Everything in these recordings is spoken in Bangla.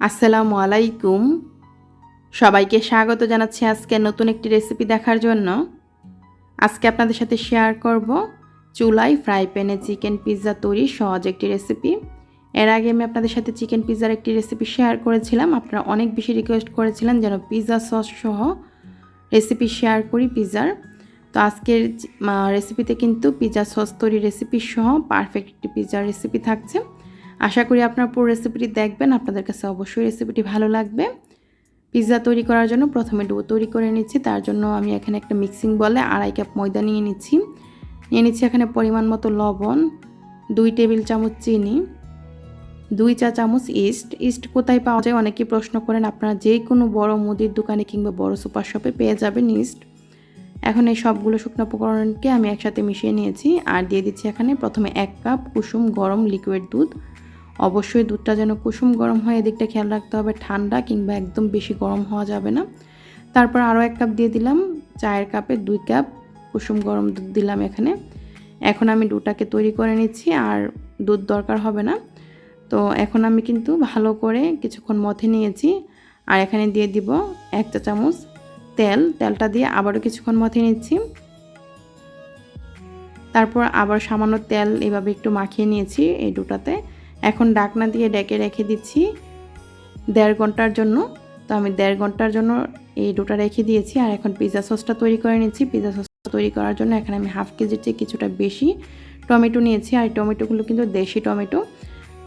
আসসালামু আলাইকুম। সবাইকে স্বাগত জানাচ্ছি আজকে নতুন একটি রেসিপি দেখার জন্য। আজকে আপনাদের সাথে শেয়ার করব চুলায় ফ্রাই প্যানে চিকেন পিৎজা তৈরির সহজ একটি রেসিপি। এর আগে আমি আপনাদের সাথে চিকেন পিৎজার একটি রেসিপি শেয়ার করেছিলাম। আপনারা অনেক বেশি রিকোয়েস্ট করেছিলেন যেন পিৎজা সস সহ রেসিপি শেয়ার করি পিৎজার। তো আজকের রেসিপিতে কিন্তু পিৎজা সস তৈরির রেসিপি সহ পারফেক্ট একটি পিৎজার রেসিপি থাকছে। আশা করি আপনারা পুরো রেসিপিটি দেখবেন, আপনাদের কাছে অবশ্যই রেসিপিটি ভালো লাগবে। পিৎজা তৈরি করার জন্য প্রথমে ডো তৈরি করে নিচ্ছি। তার জন্য আমি এখানে একটা মিক্সিং বলে 2.5 কাপ ময়দা নিয়ে নিচ্ছি এখানে পরিমাণ মতো লবণ, 2 টেবিল চামচ চিনি, 2 চা চামচ ইস্ট কোথায় পাওয়া যায় অনেকেই প্রশ্ন করেন। আপনারা যে কোনো বড় মুদির দোকানে কিংবা বড় সুপার শপে পেয়ে যাবেন ইস্ট। এখন এই সবগুলো শুকনো উপকরণকে আমি একসাথে মিশিয়ে নিয়েছি আর দিয়ে দিচ্ছি এখানে প্রথমে 1 কাপ কুসুম গরম লিকুইড দুধ। অবশ্যই দুধটা যেন কুসুম গরম হয়, এদিকটা খেয়াল রাখতে হবে, ঠান্ডা কিংবা একদম বেশি গরম হওয়া যাবে না। তারপর আরও 1 কাপ দিয়ে দিলাম, চায়ের কাপে 2 কাপ কুসুম গরম দুধ দিলাম এখানে। এখন আমি ডোটাকে তৈরি করে নিচ্ছি আর দুধ দরকার হবে না। তো এখন আমি কিন্তু ভালো করে কিছুক্ষণ মথে নিয়েছি আর এখানে দিয়ে দিব 1 চা চামচ তেলটা দিয়ে আবারও কিছুক্ষণ মথে নিচ্ছি। তারপর আবার সামান্য তেল এভাবে একটু মাখিয়ে নিয়েছি এই ডোটাতে। এখন ঢাকনা দিয়ে ঢেকে রেখে দিচ্ছি 1.5 ঘন্টার জন্য। তো আমি 1.5 ঘন্টার জন্য এই ডোটা রেখে দিয়েছি আর এখন পিৎজা সসটা তৈরি করে নিচ্ছি। পিৎজা সসটা তৈরি করার জন্য এখানে আমি হাফ কেজির চেয়ে কিছুটা বেশি টমেটো নিয়েছি আর টমেটোগুলো কিন্তু দেশি টমেটো।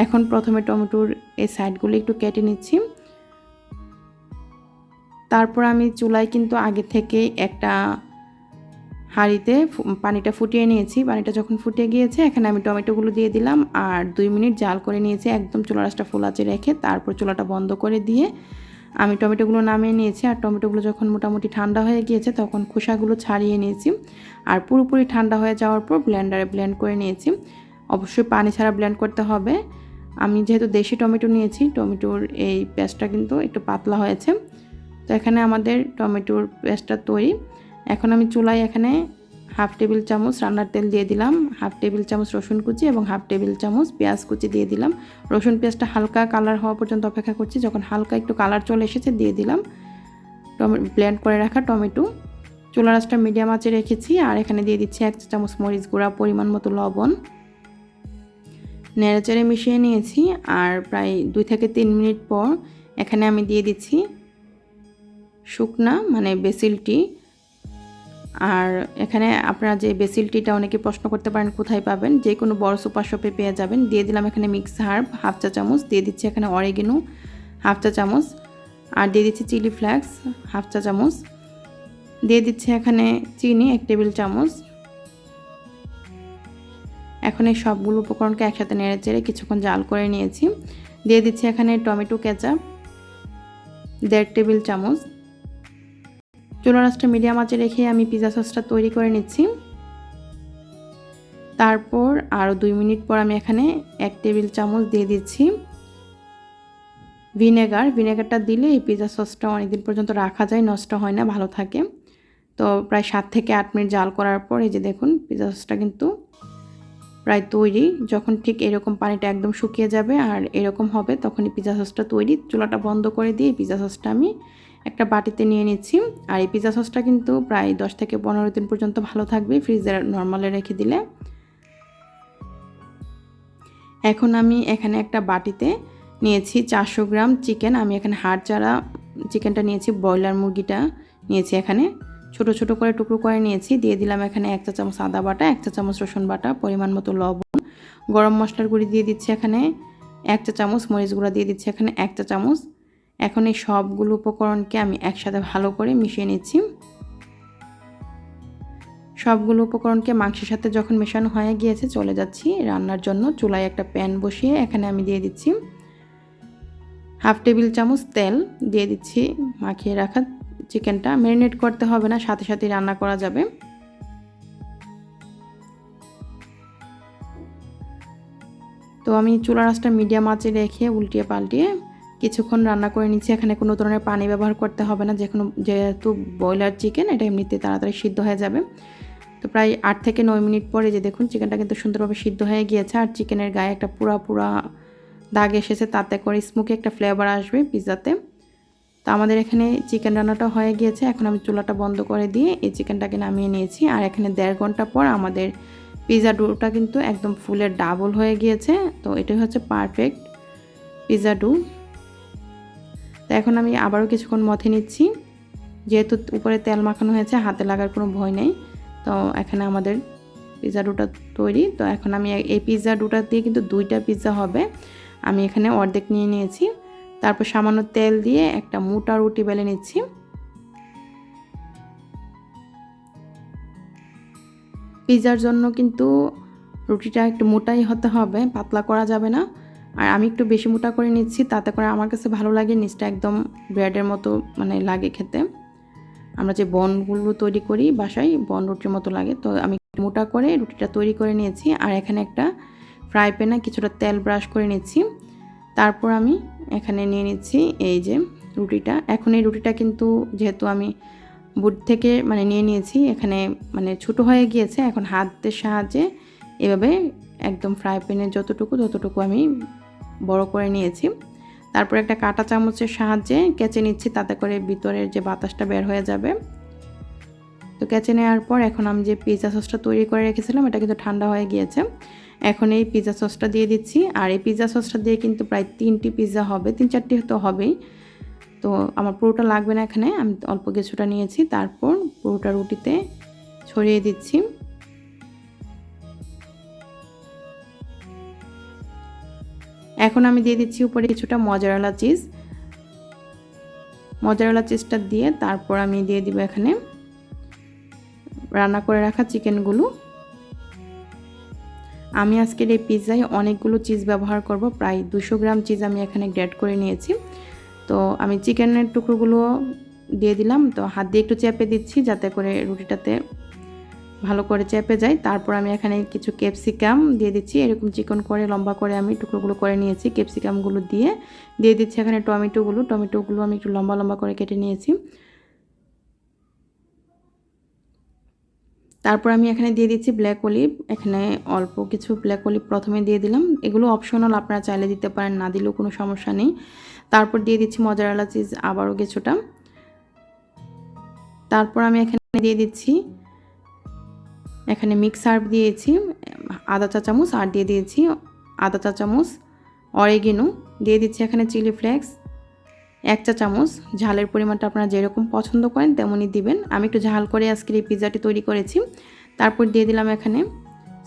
এখন প্রথমে টমেটোর এই সাইডগুলো একটু কেটে নিচ্ছি। তারপর আমি চুলায় কিন্তু আগে থেকেই একটা হাঁড়িতে পানিটা ফুটিয়ে নিয়েছি। পানিটা যখন ফুটে গিয়েছে এখানে আমি টমেটোগুলো দিয়ে দিলাম আর 2 মিনিট জাল করে নিয়েছি একদম চুলার আঁচটা ফুল আঁচে রেখে। তারপর চুলাটা বন্ধ করে দিয়ে আমি টমেটোগুলো নামিয়ে নিয়েছি আর টমেটোগুলো যখন মোটামুটি ঠান্ডা হয়ে গিয়েছে তখন খোসাগুলো ছাড়িয়ে নিয়েছি আর পুরোপুরি ঠান্ডা হয়ে যাওয়ার পর ব্লেন্ডারে ব্লেন্ড করে নিয়েছি। অবশ্যই পানি ছাড়া ব্লেন্ড করতে হবে। আমি যেহেতু দেশি টমেটো নিয়েছি, টমেটোর এই পেস্টটা কিন্তু একটু পাতলা হয়েছে। তো এখানে আমাদের টমেটোর পেস্টটা তৈরি। এখন আমি চুলায় এখানে হাফ টেবিল চামচ রান্নার তেল দিয়ে দিলাম, হাফ টেবিল চামচ রসুন কুচি এবং হাফ টেবিল চামচ পেঁয়াজ কুচি দিয়ে দিলাম। রসুন পেঁয়াজটা হালকা কালার হওয়া পর্যন্ত অপেক্ষা করছি। যখন হালকা একটু কালার চলে এসেছে দিয়ে দিলাম ব্লেন্ড করে রাখা টমেটো। চুলার আঁচটা মিডিয়াম আঁচে রেখেছি আর এখানে দিয়ে দিচ্ছি 1 চা চামচ মরিচ গুঁড়া, পরিমাণ মতো লবণ। নেড়েচেড়ে মিশিয়ে নিয়েছি আর প্রায় 2 থেকে 3 মিনিট পর এখানে আমি দিয়ে দিচ্ছি শুকনা বেসিল টি। আর এখানে আপনারা যে বেসিল টিটা অনেকে প্রশ্ন করতে পারেন কোথায় পাবেন, যে কোনো বড় সুপার শপে পেয়ে যাবেন। দিয়ে দিলাম এখানে মিক্স হার্ব হাফ চা চামচ, দিয়ে দিচ্ছি এখানে অরিগেনো হাফ চা চামচ আর দিয়ে দিচ্ছি চিলি ফ্লেক্স হাফ চা চামচ, দিয়ে দিচ্ছি এখানে চিনি 1 টেবিল চামচ। এখন এই সবগুলো উপকরণকে একসাথে নেড়েচেড়ে কিছুক্ষণ জাল করে নিয়েছি। দিয়ে দিচ্ছি এখানে টমেটো কেচাপ 1.5 টেবিল চামচ। চুলার আঁচটা মিডিয়াম আঁচে রেখে আমি পিৎজা সসটা তৈরি করে নিচ্ছি। তারপর আরও 2 মিনিট পর আমি এখানে 1 টেবিল চামচ দিয়ে দিচ্ছি ভিনেগারটা দিলে এই পিৎজা সসটা অনেকদিন পর্যন্ত রাখা যায়, নষ্ট হয় না, ভালো থাকে। তো প্রায় 7 থেকে 8 মিনিট জাল করার পর এই যে দেখুন পিৎজা সসটা কিন্তু প্রায় তৈরি। যখন ঠিক এরকম পানিটা একদম শুকিয়ে যাবে আর এরকম হবে তখনই পিৎজা সসটা তৈরি। চুলাটা বন্ধ করে দিয়ে পিৎজা সসটা আমি একটা বাটিতে নিয়ে নিচ্ছি। আর এই পিৎজা সসটা কিন্তু প্রায় 10 থেকে 15 দিন পর্যন্ত ভালো থাকবে ফ্রিজে নরমালে রেখে দিলে। এখন আমি এখানে একটা বাটিতে নিয়েছি 400 গ্রাম চিকেন। আমি এখানে হাড় ছাড়া চিকেনটা নিয়েছি, ব্রয়লার মুরগিটা নিয়েছি। এখানে ছোট ছোট করে টুকরো করে নিয়েছি। দিয়ে দিলাম এখানে 1 চা চামচ আদা বাটা, 1 চা চামচ রসুন বাটা, পরিমাণ মতো লবণ, গরম মশলার গুঁড়ি দিয়ে দিচ্ছি এখানে 1 চা চামচ, মরিচ গুঁড়া দিয়ে দিচ্ছি এখানে 1 চা চামচ। এখন এই সবগুলো উপকরণকে আমি একসাথে ভালো করে মিশিয়ে নিচ্ছি। সবগুলো উপকরণকে মাংসের সাথে যখন মেশানো হয়ে গিয়েছে চলে যাচ্ছি রান্নার জন্য। চুলায় একটা প্যান বসিয়ে এখানে আমি দিয়ে দিচ্ছি হাফ টেবিল চামচ তেল, দিয়ে দিচ্ছি মাখিয়ে রাখা চিকেনটা। ম্যারিনেট করতে হবে না, সাথে সাথে রান্না করা যাবে। তো আমি চুলার আঁচটা মিডিয়াম আঁচে রেখে উল্টিয়ে পাল্টিয়ে কিছুক্ষণ রান্না করে নিচ্ছি। এখানে কোনো ধরনের পানি ব্যবহার করতে হবে না, যেহেতু ব্রয়লার চিকেন এটা এমনিতে তাড়াতাড়ি সিদ্ধ হয়ে যাবে। তো প্রায় 8 থেকে 9 মিনিট পরে যে দেখুন চিকেনটা কিন্তু সুন্দরভাবে সিদ্ধ হয়ে গিয়েছে আর চিকেনের গায়ে একটা পুরা দাগ এসেছে, তাতে করে স্মোকি একটা ফ্লেভার আসবে পিৎজাতে। তো আমাদের এখানে চিকেন রান্নাটা হয়ে গিয়েছে। এখন আমি চুলাটা বন্ধ করে দিয়ে এই চিকেনটাকে নামিয়ে নিয়েছি। আর এখানে 1.5 ঘন্টা পর আমাদের পিৎজা ডোটা কিন্তু একদম ফুলের ডাবল হয়ে গিয়েছে। তো এটাই হচ্ছে পারফেক্ট পিৎজা ডো। তো এখন আমি আবারও কিছুক্ষণ মথে নিচ্ছি। যেহেতু উপরে তেল মাখানো হয়েছে, হাতে লাগার কোনো ভয় নেই। তো এখানে আমাদের পিৎজা ডোটা তৈরি। তো এখন আমি এই পিৎজা ডোটা দিয়ে কিন্তু 2টা পিৎজা হবে। আমি এখানে অর্ধেক নিয়ে নিয়েছি। তারপর সামান্য তেল দিয়ে একটা মোটা রুটি বেলে নিচ্ছি। পিৎজার জন্য কিন্তু রুটিটা একটু মোটাই হতে হবে, পাতলা করা যাবে না। আর আমি একটু বেশি মোটা করে নিচ্ছি, তাতে করে আমার কাছে ভালো লাগে, নিচটা একদম ব্রেডের মতো মানে লাগে খেতে। আমরা যে বনগুলো তৈরি করি বাসায়, বন রুটির মতো লাগে। তো আমি মোটা করে রুটিটা তৈরি করে নিয়েছি। আর এখানে একটা ফ্রাই প্যানে কিছুটা তেল ব্রাশ করে নিচ্ছি। তারপর আমি এখানে নিয়ে নিচ্ছি এই যে রুটিটা। এখন এই রুটিটা কিন্তু যেহেতু আমি বুট থেকে মানে নিয়ে নিয়েছি, এখানে মানে ছোটো হয়ে গিয়েছে। এখন হাতের সাহায্যে এভাবে একদম ফ্রাই প্যানে যতটুকু আমি বড় করে নিয়েছি। তারপর একটা কাঁটা চামচের সাহায্যে কেচে নিচ্ছি, তাতে করে ভিতরের যে বাতাসটা বের হয়ে যাবে। তো কেচে নেওয়ার পর এখন আমি যে পিৎজা সসটা তৈরি করে রেখেছিলাম, এটা কিন্তু ঠান্ডা হয়ে গিয়েছে। এখন এই পিৎজা সসটা দিয়ে দিচ্ছি। আর এই পিৎজা সসটা দিয়ে কিন্তু প্রায় 3টি পিৎজা হবে, 3-4টি তো হবেই। তো আমার পুরোটা লাগবে না, এখানে আমি অল্প কিছুটা নিয়েছি। তারপর পুরোটা রুটিতে ছড়িয়ে দিচ্ছি। এখন আমি দিয়ে দিচ্ছি উপরে কিছুটা মজারেলা চিজ। মজারেলা চিজটা দিয়ে তারপর আমি দিয়ে দিব এখানে রান্না করে রাখা চিকেনগুলো। আমি আজকের এই পিৎজায় অনেকগুলো চিজ ব্যবহার করব, প্রায় 200 গ্রাম চিজ আমি এখানে গ্রেট করে নিয়েছি। তো আমি চিকেনের টুকরোগুলো দিয়ে দিলাম। তো হাত দিয়ে একটু চেপে দিচ্ছি যাতে করে রুটিটাতে ভালো করে চেপে যায়। তারপর আমি এখানে কিছু ক্যাপসিকাম দিয়ে দিচ্ছি, এরকম চিকন করে লম্বা করে আমি টুকরোগুলো করে নিয়েছি। ক্যাপসিকামগুলো দিয়ে দিচ্ছি এখানে টমেটোগুলো আমি একটু লম্বা লম্বা করে কেটে নিয়েছি। তারপর আমি এখানে দিয়ে দিচ্ছি ব্ল্যাক অলিভ। এখানে অল্প কিছু ব্ল্যাক অলিভ প্রথমে দিয়ে দিলাম, এগুলো অপশনাল, আপনারা চাইলে দিতে পারেন, না দিলেও কোনো সমস্যা নেই। তারপর দিয়ে দিচ্ছি মজারেলা চিজ আবারও কিছুটা। তারপর আমি এখানে দিয়ে দিচ্ছি এখানে মিক্স হার্ব দিয়েছি আধা চা চামচ, আর দিয়ে দিয়েছি আধা চা চামচ অরিগানো, দিয়ে দিচ্ছি এখানে চিলি ফ্লেক্স 1 চা চামচ। ঝালের পরিমাণটা আপনারা যেরকম পছন্দ করেন তেমনই দিবেন। আমি একটু ঝাল করে আজকের এই পিৎজাটি তৈরি করেছি। তারপর দিয়ে দিলাম এখানে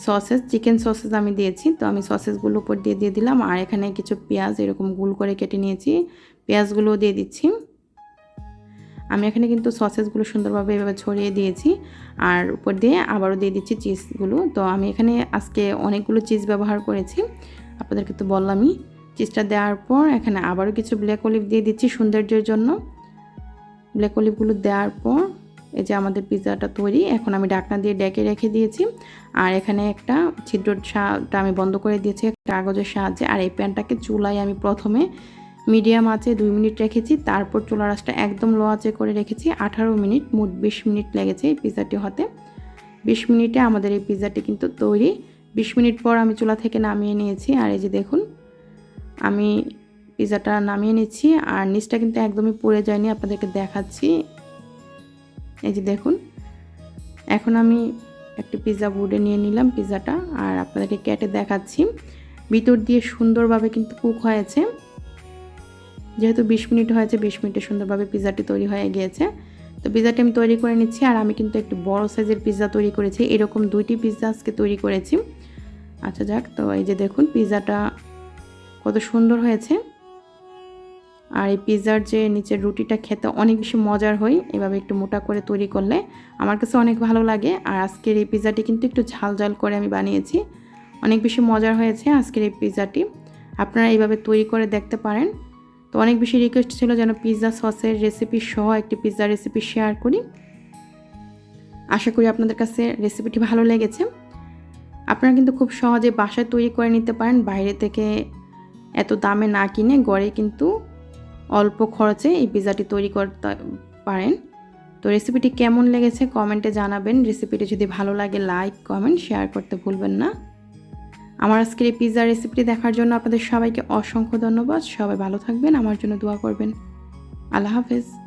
সসেস, চিকেন সসেস আমি দিয়েছি। তো আমি সসেসগুলো উপর দিয়ে দিলাম। আর এখানে কিছু পেঁয়াজ এরকম গোল করে কেটে নিয়েছি, পেঁয়াজগুলোও দিয়ে দিচ্ছি। আমি এখানে কিন্তু সসেসগুলো সুন্দরভাবে এভাবে ছড়িয়ে দিয়েছি। আর উপর দিয়ে আবারও দিয়ে দিচ্ছি চিজগুলো। তো আমি এখানে আজকে অনেকগুলো চিজ ব্যবহার করেছি, আপনাদেরকে তো বললামই। চিজটা দেওয়ার পর এখানে আবারও কিছু ব্ল্যাক অলিভ দিয়ে দিচ্ছি সৌন্দর্যের জন্য। ব্ল্যাক অলিভগুলো দেওয়ার পর এই যে আমাদের পিৎজাটা তৈরি। এখন আমি ঢাকনা দিয়ে ডেকে রেখে দিয়েছি। আর এখানে একটা ছিদ্রটা আমি বন্ধ করে দিয়েছি কাগজের সাহায্যে। আর এই প্যানটাকে চুলায় আমি প্রথমে মিডিয়াম আঁচে 2 মিনিট রেখেছি। তারপর চুলার আঁচটা একদম লো আঁচে করে রেখেছি 18 মিনিট, মোট 20 মিনিট লেগেছে এই পিৎজাটি হতে। 20 মিনিটে আমাদের এই পিৎজাটি কিন্তু তৈরি। 20 মিনিট পর আমি চুলা থেকে নামিয়ে নিয়েছি। আর এই যে দেখুন আমি পিৎজাটা নামিয়ে নিচ্ছি। আর নিচটা কিন্তু একদমই পুড়ে যায়নি, আপনাদেরকে দেখাচ্ছি। এই যে দেখুন, এখন আমি একটি পিৎজা বোর্ডে নিয়ে নিলাম পিৎজাটা, আর আপনাদেরকে কেটে দেখাচ্ছি। ভিতর দিয়ে সুন্দরভাবে কিন্তু কুক হয়েছে। যেহেতু 20 মিনিট হয়েছে, 20 মিনিটে সুন্দরভাবে পিৎজাটি তৈরি হয়ে গিয়েছে। তো পিৎজাটি আমি তৈরি করে নিচ্ছি। আর আমি কিন্তু একটু বড় সাইজের পিৎজা তৈরি করেছি, এরকম 2টি পিৎজা আজকে তৈরি করেছি। আচ্ছা যাক, তো এই যে দেখুন পিৎজাটা কত সুন্দর হয়েছে। আর এই পিৎজার যে নিচের রুটিটা খেতে অনেক বেশি মজার হয়, এভাবে একটু মোটা করে তৈরি করলে আমার কাছে অনেক ভালো লাগে। আর আজকের এই পিৎজাটি কিন্তু একটু ঝাল ঝাল করে আমি বানিয়েছি, অনেক বেশি মজার হয়েছে আজকের এই পিৎজাটি। আপনারা এইভাবে তৈরি করে দেখতে পারেন। তো অনেক বেশি রিকোয়েস্ট ছিল যেন পিৎজা সসের রেসিপি সহ একটি পিৎজা রেসিপি শেয়ার করি। আশা করি আপনাদের কাছে রেসিপিটি ভালো লেগেছে। আপনারা কিন্তু খুব সহজে বাসায় তৈরি করে নিতে পারেন, বাইরে থেকে এত দামে না কিনে ঘরে কিন্তু অল্প খরচে এই পিৎজাটি তৈরি করতে পারেন। তো রেসিপিটি কেমন লেগেছে কমেন্টে জানাবেন। রেসিপিটি যদি ভালো লাগে লাইক, কমেন্ট, শেয়ার করতে ভুলবেন না। আমার আজকের এই পিৎজার রেসিপিটি দেখার জন্য আপনাদের সবাইকে অসংখ্য ধন্যবাদ। সবাই ভালো থাকবেন, আমার জন্য দোয়া করবেন। আল্লাহ হাফেজ।